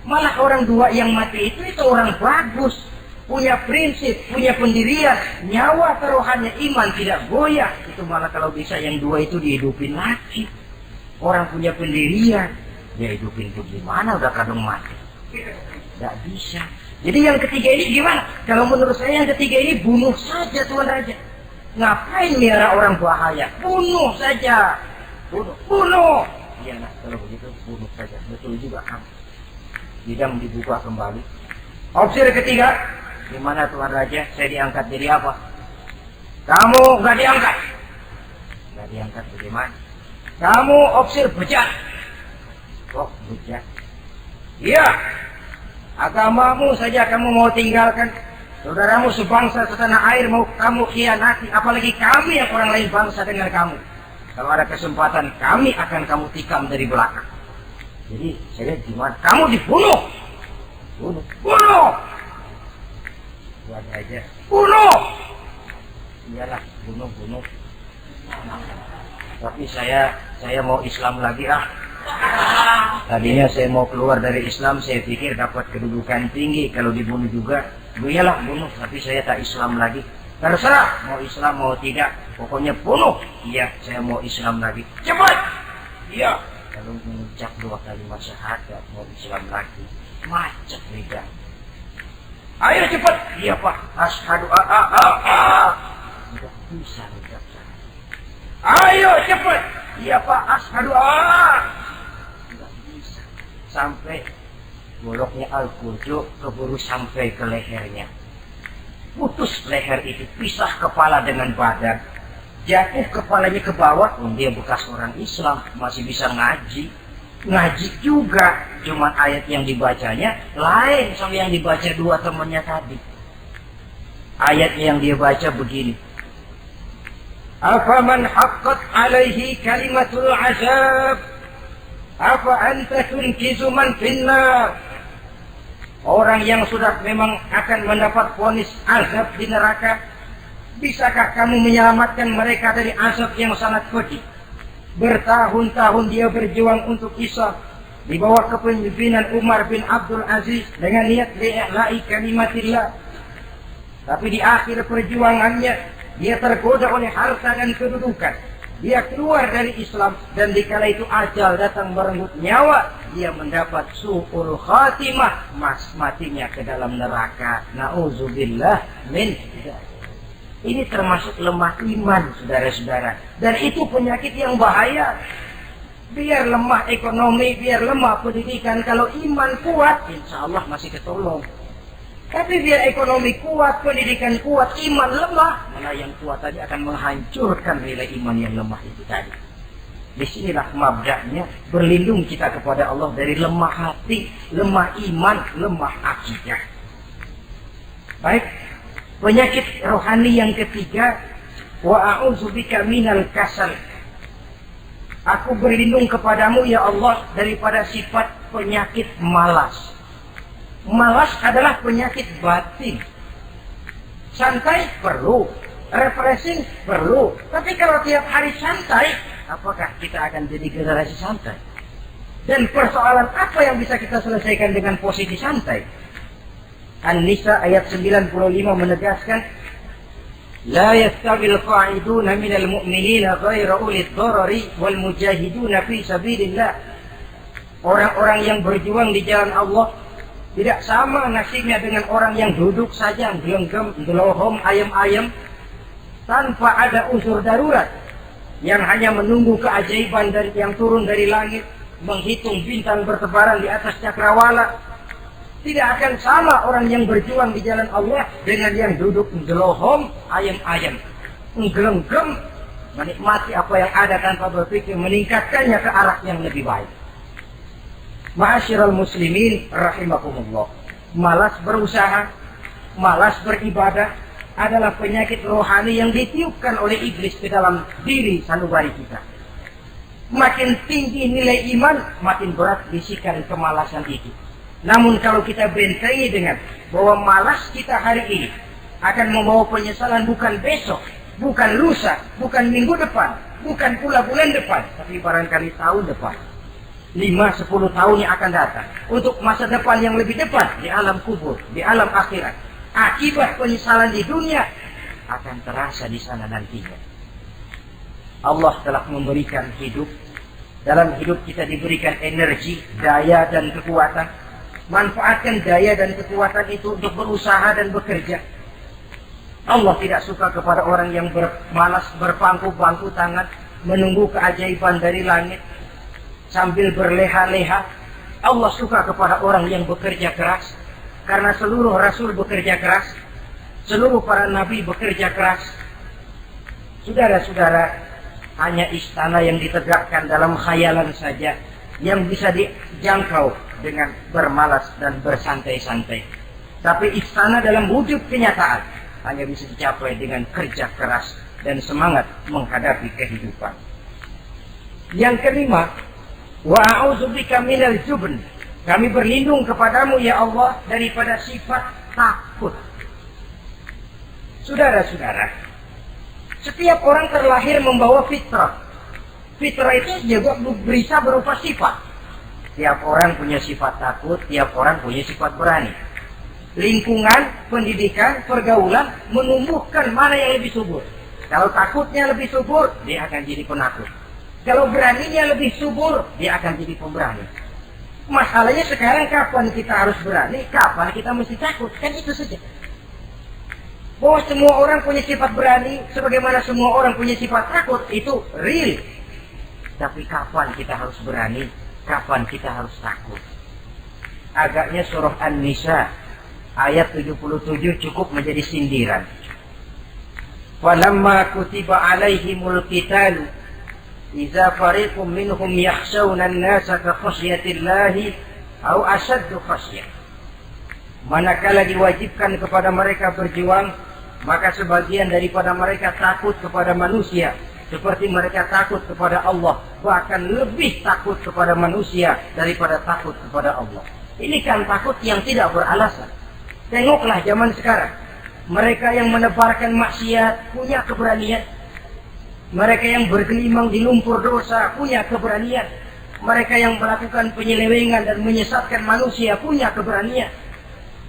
Malah orang dua yang mati itu orang bagus. Punya prinsip, punya pendirian. Nyawa taruhannya iman tidak goyah. Itu malah kalau bisa yang dua itu dihidupin lagi. Orang punya pendirian. Ya hidupin itu gimana udah kadung mati. Tidak bisa. Jadi yang ketiga ini gimana? Kalau menurut saya yang ketiga ini bunuh saja Tuan Raja. Ngapain miara orang bahaya? Bunuh saja. Bunuh. Iya nak, kalau begitu bunuh saja. Betul juga kan. Bidang dibuka kembali. Opsi ketiga, gimana Tuan Raja? Saya diangkat jadi apa? Kamu nggak diangkat. Nggak diangkat bagaimana? Kamu opsi bejat. Kok bejat? Iya. Agamamu saja kamu mau tinggalkan. Saudaramu sebangsa setanah air mau kamu khianati. Apalagi kami yang orang lain bangsa dengan kamu. Kalau ada kesempatan kami akan kamu tikam dari belakang. Jadi saya gimana? Kamu dibunuh. Bunuh. Bunuh. Buat aja. Bunuh. Iyalah, bunuh. Tapi saya mau Islam lagi ah. Tadinya saya mau keluar dari Islam, saya pikir dapat kedudukan tinggi. Kalau dibunuh juga, iyalah bunuh. Tapi saya tak Islam lagi. Terserah mau Islam mau tidak, pokoknya bunuh. Iya, saya mau Islam lagi. Cepat. Iya. Kalau mengucap 2 kalimat syahadat mau Islam lagi, macet lidah. Ayo cepat. Iya Pak. Asyhadu tidak bisa ucap syahadat. Ayo cepat. Iya Pak. Asyhadu tidak bisa. Sampai goloknya Al-Qur'an keburu sampai ke lehernya. Putus leher itu, pisah kepala dengan badan. Jatuh kepalanya ke bawah, dia bekas orang Islam, masih bisa ngaji. Ngaji juga, cuma ayat yang dibacanya lain sama yang dibaca dua temannya tadi. Ayat yang dia baca begini. Afaman haqqat alaihi kalimatul azab, afa anta tunkizu man finnar. Orang yang sudah memang akan mendapat vonis azab di neraka, bisakah kamu menyelamatkan mereka dari azab yang sangat pedih? Bertahun-tahun dia berjuang untuk Islam di bawah kepemimpinan Umar bin Abdul Aziz dengan niat li'la'i kalimatillah. Tapi di akhir perjuangannya dia tergoda oleh harta dan kedudukan. Dia keluar dari Islam dan dikala itu ajal datang merenggut nyawa, dia mendapat su'ul khatimah, matinya ke dalam neraka. Na'udzubillah min. Ini termasuk lemah iman, saudara-saudara. Dan itu penyakit yang bahaya. Biar lemah ekonomi, biar lemah pendidikan, kalau iman kuat, insya Allah masih ketolong. Tapi biar ekonomi kuat, pendidikan kuat, iman lemah, mana yang kuat tadi akan menghancurkan nilai iman yang lemah itu tadi. Disinilah mabda'nya, berlindung kita kepada Allah dari lemah hati, lemah iman, lemah akidah. Baik, penyakit rohani yang ketiga, wa a'udzubika minal kasal. Aku berlindung kepadamu ya Allah daripada sifat penyakit malas. Malas adalah penyakit batin. Santai perlu, refreshing perlu. Tapi kalau tiap hari santai, apakah kita akan jadi generasi santai? Dan persoalan apa yang bisa kita selesaikan dengan posisi santai? An-Nisa ayat 95 menegaskan, La yastabil qa'iduna minal mu'minina ghaira ulid darari wal mujahiduna fi sabilillah. Orang-orang yang berjuang di jalan Allah tidak sama nasibnya dengan orang yang duduk saja, gelenggam, gelohom, ayam-ayam, tanpa ada unsur darurat, yang hanya menunggu keajaiban yang turun dari langit, menghitung bintang bertebaran di atas cakrawala. Tidak akan sama orang yang berjuang di jalan Allah dengan yang duduk gelohom, ayam-ayam, gelenggam, menikmati apa yang ada tanpa berpikir meningkatkannya ke arah yang lebih baik. Ma'asyiral muslimin rahimakumullah. Malas berusaha, malas beribadah adalah penyakit rohani yang ditiupkan oleh iblis ke dalam diri sanubari kita. Makin tinggi nilai iman, makin berat bisikan kemalasan itu. Namun kalau kita bentengi dengan bahwa malas kita hari ini akan membawa penyesalan bukan besok, bukan lusa, bukan minggu depan, bukan pula bulan depan, tapi barangkali tahun depan. 5-10 tahun yang akan datang, untuk masa depan yang lebih depan di alam kubur, di alam akhirat. Akibat penyesalan di dunia akan terasa di sana nantinya. Allah telah memberikan hidup. Dalam hidup kita diberikan energi, daya dan kekuatan. Manfaatkan daya dan kekuatan itu untuk berusaha dan bekerja. Allah tidak suka kepada orang yang bermalas berpangku-pangku tangan menunggu keajaiban dari langit sambil berleha-leha. Allah suka kepada orang yang bekerja keras, karena seluruh rasul bekerja keras, seluruh para nabi bekerja keras. Saudara-saudara, hanya istana yang ditegakkan dalam khayalan saja yang bisa dijangkau dengan bermalas dan bersantai-santai. Tapi istana dalam wujud kenyataan hanya bisa dicapai dengan kerja keras dan semangat menghadapi kehidupan. Yang kelima, wa a'udzubika minal jubn. Kami berlindung kepadamu ya Allah daripada sifat takut. Saudara-saudara, setiap orang terlahir membawa fitrah. Fitrah itu juga bisa berupa sifat. Tiap orang punya sifat takut, tiap orang punya sifat berani. Lingkungan, pendidikan, pergaulan menumbuhkan mana yang lebih subur. Kalau takutnya lebih subur, dia akan jadi penakut. Kalau beraninya lebih subur, dia akan jadi pemberani. Masalahnya sekarang kapan kita harus berani, kapan kita mesti takut. Kan itu saja. Bahwa semua orang punya sifat berani, sebagaimana semua orang punya sifat takut, itu real. Tapi kapan kita harus berani, kapan kita harus takut. Agaknya surah An-Nisa ayat 77 cukup menjadi sindiran. Falamma kutiba alaihimul qitalu idza fariqum minhum yakhshawna an-nasa ka khasyatillahi aw ashaddu khasyah. Manakala diwajibkan kepada mereka berjuang, maka sebagian daripada mereka takut kepada manusia seperti mereka takut kepada Allah, bahkan lebih takut kepada manusia daripada takut kepada Allah. Ini kan takut yang tidak beralasan. Tengoklah zaman sekarang. Mereka yang menebarkan maksiat punya keberanian. Mereka yang bergelimang di lumpur dosa punya keberanian. Mereka yang melakukan penyelewengan dan menyesatkan manusia punya keberanian.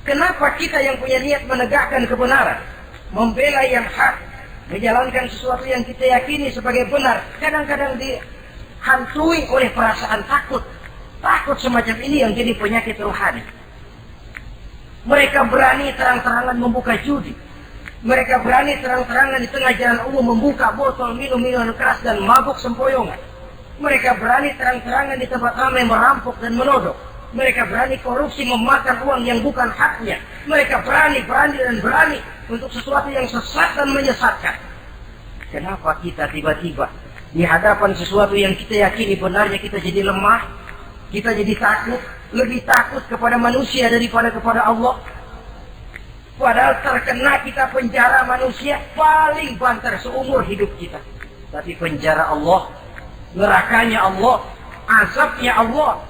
Kenapa kita yang punya niat menegakkan kebenaran, membela yang hak, menjalankan sesuatu yang kita yakini sebagai benar, kadang-kadang dihantui oleh perasaan takut? Takut semacam ini yang jadi penyakit rohani. Mereka berani terang-terangan membuka judi. Mereka berani terang-terangan di tengah jalan umum membuka botol minum-minuman keras dan mabuk sempoyongan. Mereka berani terang-terangan di tempat ramai merampok dan menodok. Mereka berani korupsi, memakan uang yang bukan haknya. Mereka berani untuk sesuatu yang sesat dan menyesatkan. Kenapa kita tiba-tiba di hadapan sesuatu yang kita yakini benarnya kita jadi lemah? Kita jadi takut, lebih takut kepada manusia daripada kepada Allah. Padahal terkena kita penjara manusia paling banter seumur hidup kita. Tapi penjara Allah, nerakanya Allah, azabnya Allah,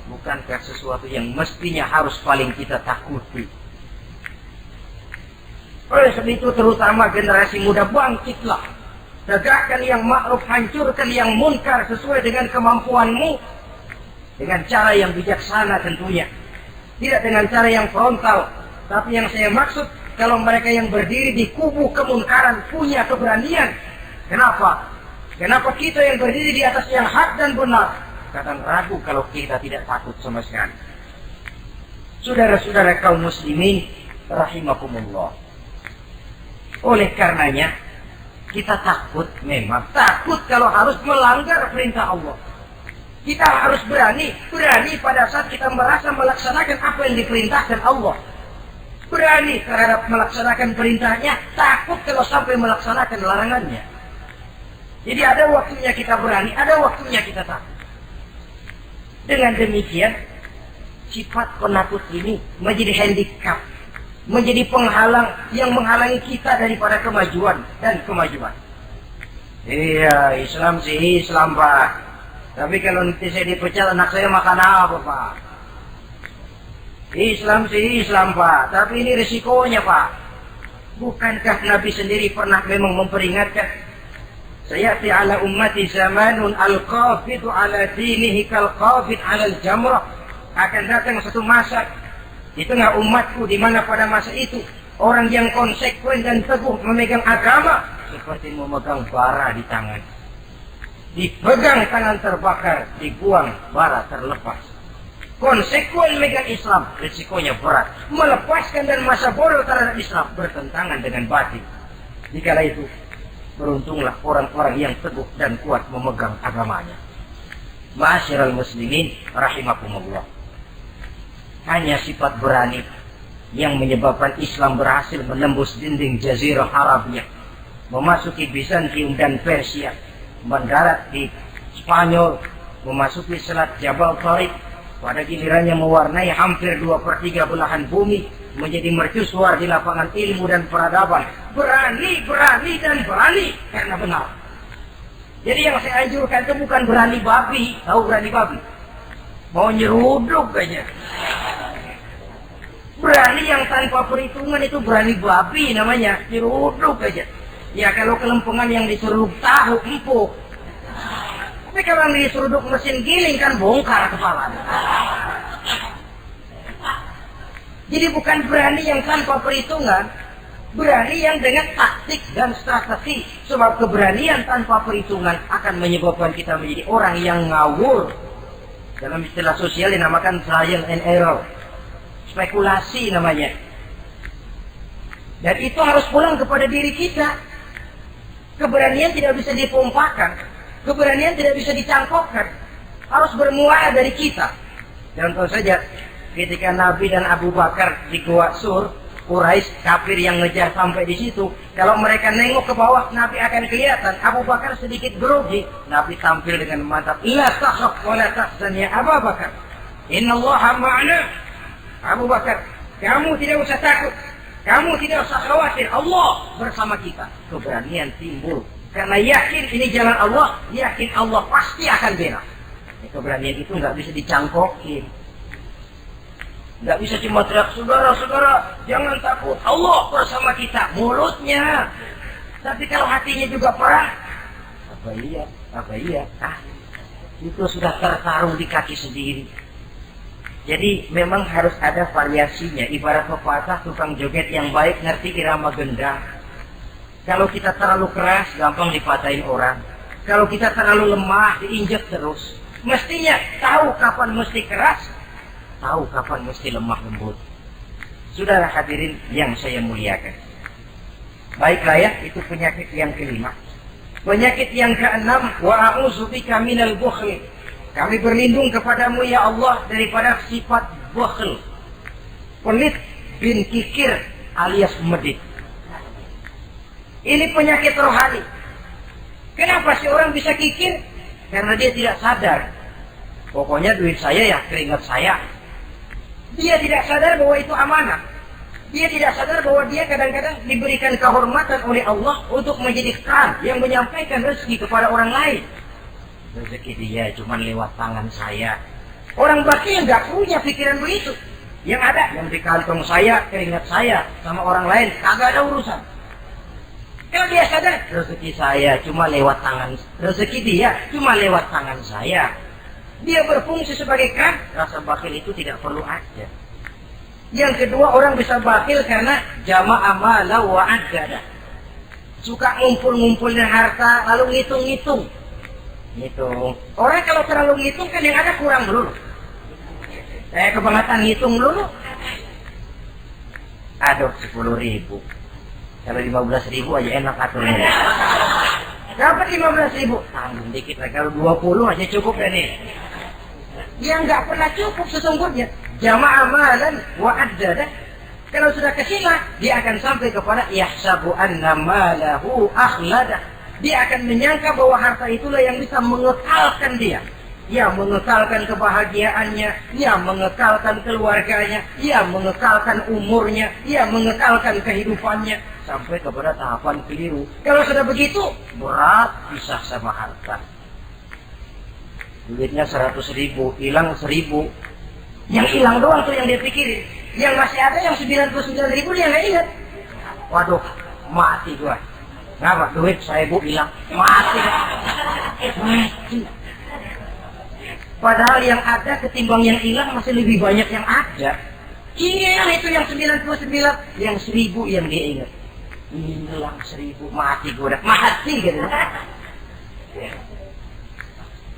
bukankah sesuatu yang mestinya harus paling kita takuti? Oleh sebab itu terutama generasi muda, bangkitlah. Tegakkan yang ma'ruf, hancurkan yang munkar sesuai dengan kemampuanmu. Dengan cara yang bijaksana tentunya. Tidak dengan cara yang frontal. Tapi yang saya maksud, kalau mereka yang berdiri di kubu kemunkaran punya keberanian. Kenapa? Kenapa kita yang berdiri di atas yang hak dan benar kadang ragu kalau kita tidak takut sama sekali? Saudara-saudara kaum muslimin rahimakumullah. Oleh karenanya kita takut, memang takut kalau harus melanggar perintah Allah. Kita harus berani pada saat kita merasa melaksanakan apa yang diperintahkan Allah. Berani terhadap melaksanakan perintahnya, takut kalau sampai melaksanakan larangannya. Jadi ada waktunya kita berani, ada waktunya kita takut. Dengan demikian, sifat penakut ini menjadi handicap, menjadi penghalang yang menghalangi kita daripada kemajuan dan kemajuan. Iya, Islam sih Islam, Pak. Tapi kalau nanti saya dipecat, anak saya makan apa, Pak? Islam sih Islam, Pak. Tapi ini risikonya, Pak. Bukankah Nabi sendiri pernah memang memperingatkan? Sayati ala ummati zamanun al-qafidu ala dinihi kal-qafid ala al-jamrah. Akan datang satu masa di tengah umatku di mana pada masa itu orang yang konsekuen dan teguh memegang agama seperti memegang bara di tangan. Dipegang tangan terbakar, dibuang bara terlepas. Konsekuen megang Islam, risikonya berat. Melepaskan dan masa bodoh terhadap Islam bertentangan dengan batin. Dikala itu, beruntunglah orang-orang yang teguh dan kuat memegang agamanya. Ma'asyiral muslimin rahimakumullah. Hanya sifat berani yang menyebabkan Islam berhasil menembus dinding Jazirah Arabia, memasuki Bizantium dan Persia, mendarat di Spanyol, memasuki Selat Jabal Tariq, pada gilirannya mewarnai hampir 2/3 belahan bumi, menjadi mercusuar di lapangan ilmu dan peradaban. Berani karena benar. Jadi yang saya anjurkan itu bukan berani babi. Tahu berani babi? Mau nyeruduk aja. Berani yang tanpa perhitungan itu berani babi namanya. Nyeruduk aja. Ya kalau kelempengan yang diseruduk tahu empuk. Tapi kalau yang diseruduk mesin giling kan bongkar kepala. Jadi bukan berani yang tanpa perhitungan, berani yang dengan taktik dan strategi. Sebab keberanian tanpa perhitungan akan menyebabkan kita menjadi orang yang ngawur. Dalam istilah sosial dinamakan trial and error. Spekulasi namanya. Dan itu harus pulang kepada diri kita. Keberanian tidak bisa dipompakan. Keberanian tidak bisa dicangkokkan. Harus bermuara dari kita. Contoh saja, ketika Nabi dan Abu Bakar di Gua Sur, Quraisy kafir yang ngejar sampai di situ, kalau mereka nengok ke bawah, Nabi akan kelihatan. Abu Bakar sedikit grogi. Nabi tampil dengan mantap. La takhaf wa la tahzan ya Abu Bakar. Innallaha ma'ana. Abu Bakar, kamu tidak usah takut. Kamu tidak usah khawatir. Allah bersama kita. Keberanian timbul. Karena yakin ini jalan Allah, yakin Allah pasti akan bela. Keberanian itu nggak bisa dicangkokin. Nggak bisa cuma teriak, saudara-saudara, jangan takut. Allah bersama kita. Mulutnya. Tapi kalau hatinya juga perah. Apa iya? Itu sudah tertaruh di kaki sendiri. Jadi memang harus ada variasinya. Ibarat pepatah, tukang joget yang baik ngerti irama gendang. Kalau kita terlalu keras, gampang dipatahin orang. Kalau kita terlalu lemah, diinjek terus. Mestinya tahu kapan mesti keras, tahu kapan mesti lemah lembut. Saudara hadirin yang saya muliakan. Baiklah ya, itu penyakit yang kelima. Penyakit yang keenam, wa a'udzubika minal bukhl. Kami berlindung kepadamu ya Allah daripada sifat bakhl, pelit bin kikir alias medit. Ini penyakit rohani. Kenapa sih orang bisa kikir? Karena dia tidak sadar. Pokoknya duit saya ya keringat saya. Dia tidak sadar bahwa itu amanah. Dia tidak sadar bahwa dia kadang-kadang diberikan kehormatan oleh Allah untuk menjadi kran yang menyampaikan rezeki kepada orang lain. Rezeki dia cuma lewat tangan saya. Orang bakil nggak punya pikiran begitu. Yang ada yang di kantong saya, keringat saya, sama orang lain kagak ada urusan. Kalau dia sadar rezeki saya cuma lewat tangan, rezeki dia cuma lewat tangan saya. Dia berfungsi sebagai kran, rasa bakil itu tidak perlu ada. Yang kedua, orang bisa bakil karena jama'a mala wa addada. Suka ngumpul-ngumpulin harta lalu ngitung-ngitung. Ngitung. Orang kalau terlalu ngitung kan yang ada kurang dulu. Saya kebangetan ngitung dulu. Aduh 10.000. Kalau 15.000 aja enak aturnya. Dapat 15.000. Tanggung dikit lah. Kalau 20 aja cukup deh nih. Yang nggak pernah cukup sesungguhnya. Jama'a malan wa addada. Kalau sudah kesila, dia akan sampai kepada yahsabu anna malahu akhlada. Dia akan menyangka bahwa harta itulah yang bisa mengekalkan dia. Ya mengekalkan kebahagiaannya, ya mengekalkan keluarganya, ya mengekalkan umurnya, ya mengekalkan kehidupannya. Sampai kepada tahapan keliru. Kalau sudah begitu, berat pisah sama harta. Duitnya 100.000, hilang 1.000. Yang hilang doang tuh yang dia pikirin. Yang masih ada yang 99.000 dia nggak ingat. Waduh, mati gua. Kenapa? Duit saya bu hilang. Mati. Mati. Padahal yang ada ketimbang yang hilang masih lebih banyak yang ada. Hilang itu yang 99, yang 1.000 yang dia ingat. Hilang 1.000, mati gua udah mati gitu.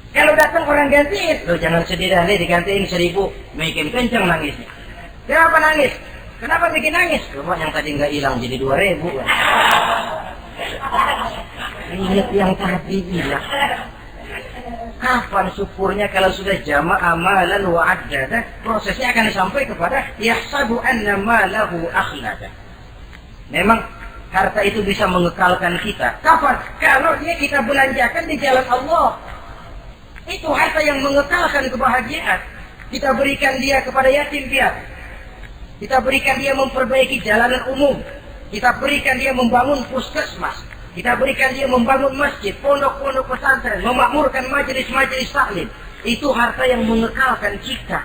Kalau datang orang gantiin, lo jangan sedih dah nih digantiin 1.000, makin kenceng nangisnya. Kenapa nangis? Kenapa bikin nangis? Cuma yang tadi nggak hilang jadi 2.000. Ingat yang tadi bilang. Kapan syukurnya kalau sudah jama'a malan wa addada, prosesnya akan sampai kepada yahsabu anna malahu akhlada. Memang harta itu bisa mengekalkan kita. Kapan? Kalau dia kita belanjakan di jalan Allah. Itu harta yang mengekalkan kebahagiaan. Kita berikan dia kepada yatim piatu. Kita berikan dia memperbaiki jalanan umum. Kita berikan dia membangun puskesmas. Kita berikan dia membangun masjid, pondok-pondok pesantren, memakmurkan majelis-majelis taklim. Itu harta yang mengekalkan kita.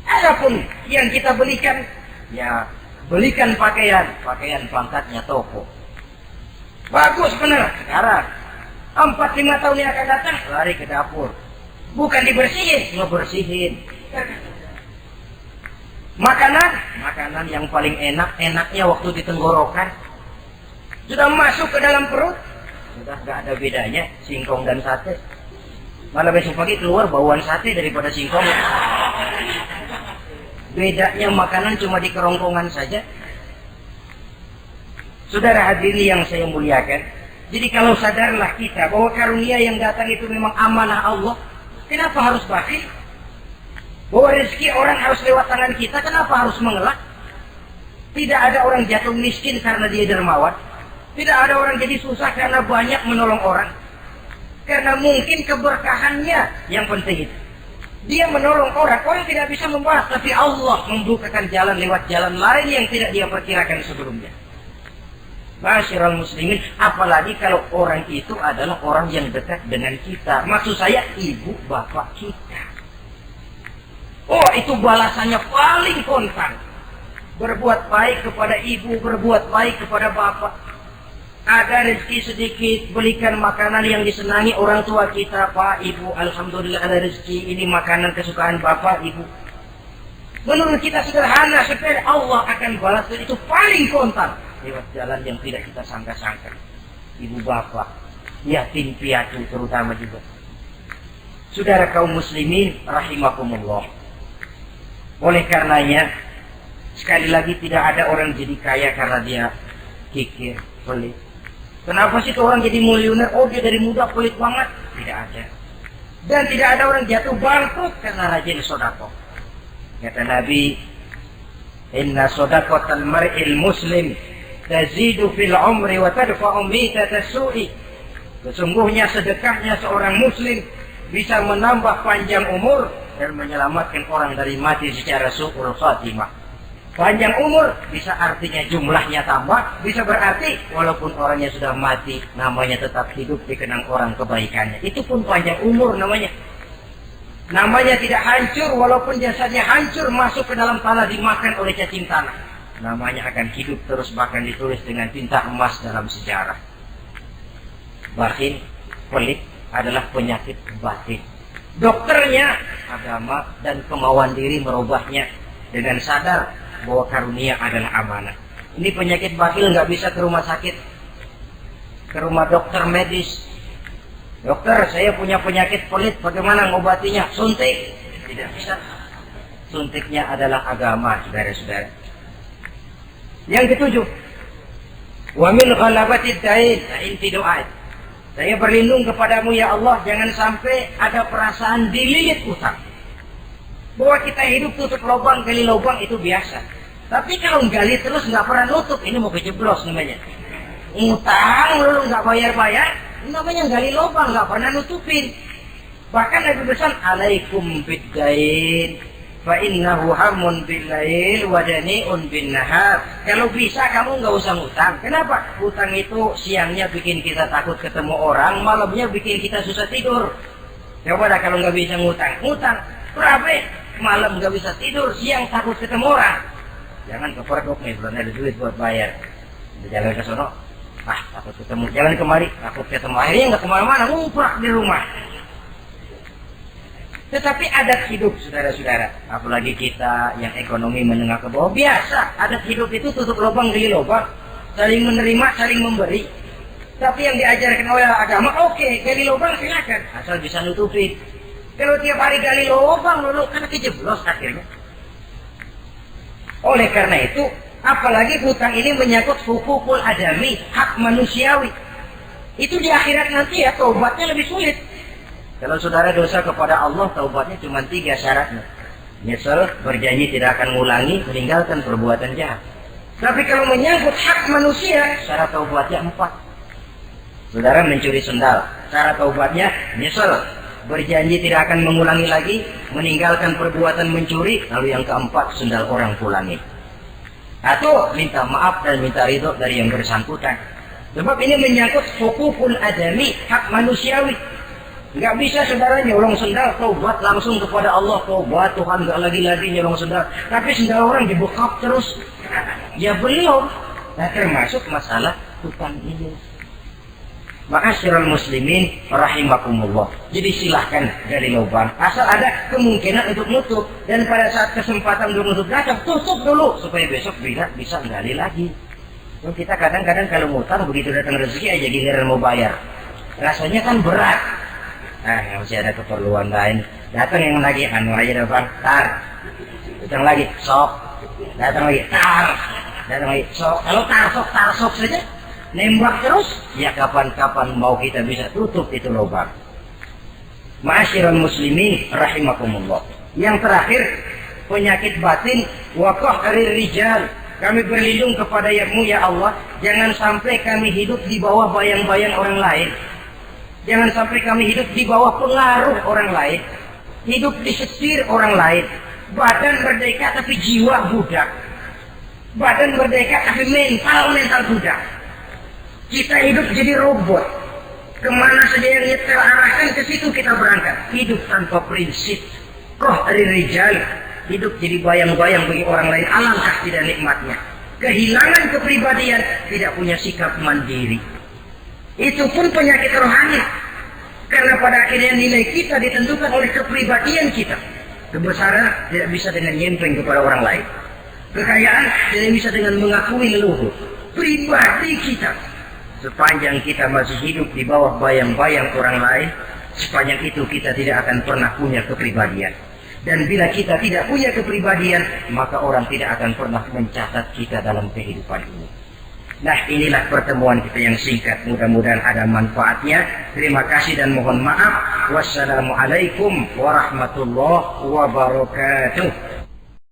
Adapun yang kita belikan, ya belikan pakaian pangkatnya toko. Bagus benar. Sekarang 4-5 tahun yang akan datang, lari ke dapur. Bukan dibersihin, ngebersihin. Makanan yang paling enaknya waktu di tenggorokan. Sudah masuk ke dalam perut, sudah gak ada bedanya singkong dan sate. Malah besok pagi keluar bauan sate daripada singkong. Bedanya makanan cuma di kerongkongan saja. Saudara hadirin yang saya muliakan, jadi kalau sadarlah kita bahwa karunia yang datang itu memang amanah Allah, kenapa harus bakhil? Bahwa rezeki orang harus lewat tangan kita, kenapa harus mengelak? Tidak ada orang jatuh miskin karena dia dermawan. Tidak ada orang jadi susah karena banyak menolong orang. Karena mungkin keberkahannya yang penting itu. Dia menolong orang tidak bisa membalas, tapi Allah membukakan jalan lewat jalan lain yang tidak dia perkirakan sebelumnya. Ma'asyiral muslimin, apalagi kalau orang itu adalah orang yang dekat dengan kita. Maksud saya ibu bapak kita. Oh, itu balasannya paling kontan. Berbuat baik kepada ibu, berbuat baik kepada bapak. Ada rezeki sedikit, belikan makanan yang disenangi orang tua kita. Pak, ibu, alhamdulillah ada rezeki. Ini makanan kesukaan bapak, ibu. Menurut kita sederhana, sepele, Allah akan balas. Dan itu paling kontan lewat jalan yang tidak kita sangka-sangka. Ibu bapak, yatim piatu terutama juga. Saudara kaum muslimin rahimakumullah. Oleh karenanya, sekali lagi tidak ada orang jadi kaya karena dia kikir, pelit. Kenapa sih orang jadi miliuner? Oh, dia dari muda pelit banget. Tidak ada. Dan tidak ada orang jatuh bangkrut karena rajin sedekah. Kata Nabi, inna shadaqatal mar'il muslim tazidu fil umri wa tadfa'u mitatas su'i. Sesungguhnya sedekahnya seorang muslim bisa menambah panjang umur dan menyelamatkan orang dari mati secara su'ul khatimah. Panjang umur bisa artinya jumlahnya tambah, bisa berarti walaupun orangnya sudah mati, namanya tetap hidup dikenang orang kebaikannya. Itu pun panjang umur namanya. Namanya tidak hancur walaupun jasadnya hancur masuk ke dalam tanah dimakan oleh cacing tanah. Namanya akan hidup terus bahkan ditulis dengan tinta emas dalam sejarah. Batin, pelit adalah penyakit batin. Dokternya agama dan kemauan diri merubahnya dengan sadar bahwa karunia adalah amanah. Ini penyakit batil nggak bisa ke rumah sakit, ke rumah dokter medis. Dokter, saya punya penyakit pelit, bagaimana ngobatinya? Suntik. Tidak bisa. Suntiknya adalah agama, saudara-saudara. Yang ketujuh, wa min ghalabatid dain, inti doa. Saya berlindung kepadamu ya Allah, jangan sampai ada perasaan dililit utang. Bahwa kita hidup tutup lubang, gali lubang itu biasa. Tapi kalau gali terus nggak pernah nutup, ini mau kejeblos namanya. Utang lalu nggak bayar-bayar, ini namanya gali lubang, nggak pernah nutupin. Bahkan Nabi pesan, alaikum biddain, fa innahu hamun billail wa dani'un bin nahar. Kalau bisa kamu nggak usah ngutang. Kenapa? Utang itu siangnya bikin kita takut ketemu orang, malamnya bikin kita susah tidur. Coba dah kalau nggak bisa ngutang, berapa? Malam nggak bisa tidur, siang takut ketemu orang. Jangan ke perdok nih, belum ada duit buat bayar. Jalan ke sono, takut ketemu. Jalan kemari, takut ketemu. Akhirnya nggak kemana-mana, ngumprak di rumah. Tetapi adat hidup, saudara-saudara, apalagi kita yang ekonomi menengah ke bawah, biasa. Adat hidup itu tutup lubang gali lubang, saling menerima, saling memberi. Tapi yang diajarkan oleh agama, oke, gali lubang silakan, asal bisa nutupin. Kalau tiap hari gali lubang, lalu kan kejeblos akhirnya. Oleh karena itu, apalagi hutang ini menyangkut hukukul adami, hak manusiawi. Itu di akhirat nanti ya, taubatnya lebih sulit. Kalau saudara dosa kepada Allah, taubatnya cuma 3 syaratnya. Nyesel, berjanji tidak akan mengulangi, meninggalkan perbuatan jahat. Tapi kalau menyangkut hak manusia, syarat taubatnya 4. Saudara mencuri sendal, syarat taubatnya nyesel, berjanji tidak akan mengulangi lagi, meninggalkan perbuatan mencuri, lalu yang keempat, sendal orang pulangi. Atau minta maaf dan minta ridho dari yang bersangkutan. Sebab ini menyangkut hukukul adami, hak manusiawi. Nggak bisa saudara nyolong sendal, taubat langsung kepada Allah, taubat Tuhan, nggak lagi-lagi nyolong sendal. Tapi sendal orang dibekap terus. Ya belum. Nah, termasuk masalah hutang ini. Ma'asyiral muslimin rahimakumullah. Jadi silahkan gali lubang, asal ada kemungkinan untuk nutup. Dan pada saat kesempatan untuk nutup datang, tutup dulu supaya besok bisa gali lagi. So, kita kadang-kadang kalau ngutang begitu datang rezeki aja giliran mau bayar, rasanya kan berat. Masih ada keperluan lain. Datang yang lagi aja dah bang, tar. Datang lagi sok. Datang lagi tar. Datang lagi sok. Kalau tar sok saja, nembak terus, ya kapan-kapan mau kita bisa tutup itu lubang. Ma'asyiral muslimin rahimakumullah. Yang terakhir, penyakit batin, waqah rijal. Kami berlindung kepada-Mu ya Allah, jangan sampai kami hidup di bawah bayang-bayang orang lain. Jangan sampai kami hidup di bawah pengaruh orang lain, hidup disetir orang lain. Badan merdeka tapi jiwa budak. Badan merdeka tapi mental budak. Kita hidup jadi robot. Kemana saja yang kita arahkan, ke situ kita berangkat. Hidup tanpa prinsip. Rijal. Hidup jadi bayang-bayang bagi orang lain. Alangkah tidak nikmatnya. Kehilangan kepribadian, tidak punya sikap mandiri. Itu pun penyakit rohani. Karena pada akhirnya nilai kita ditentukan oleh kepribadian kita. Kebesaran tidak bisa dengan nyempeng kepada orang lain. Kekayaan tidak bisa dengan mengakui leluhur. Pribadi kita, sepanjang kita masih hidup di bawah bayang-bayang orang lain, sepanjang itu kita tidak akan pernah punya kepribadian. Dan bila kita tidak punya kepribadian, maka orang tidak akan pernah mencatat kita dalam kehidupan ini. Nah, inilah pertemuan kita yang singkat. Mudah-mudahan ada manfaatnya. Terima kasih dan mohon maaf Wassalamualaikum warahmatullahi wabarakatuh.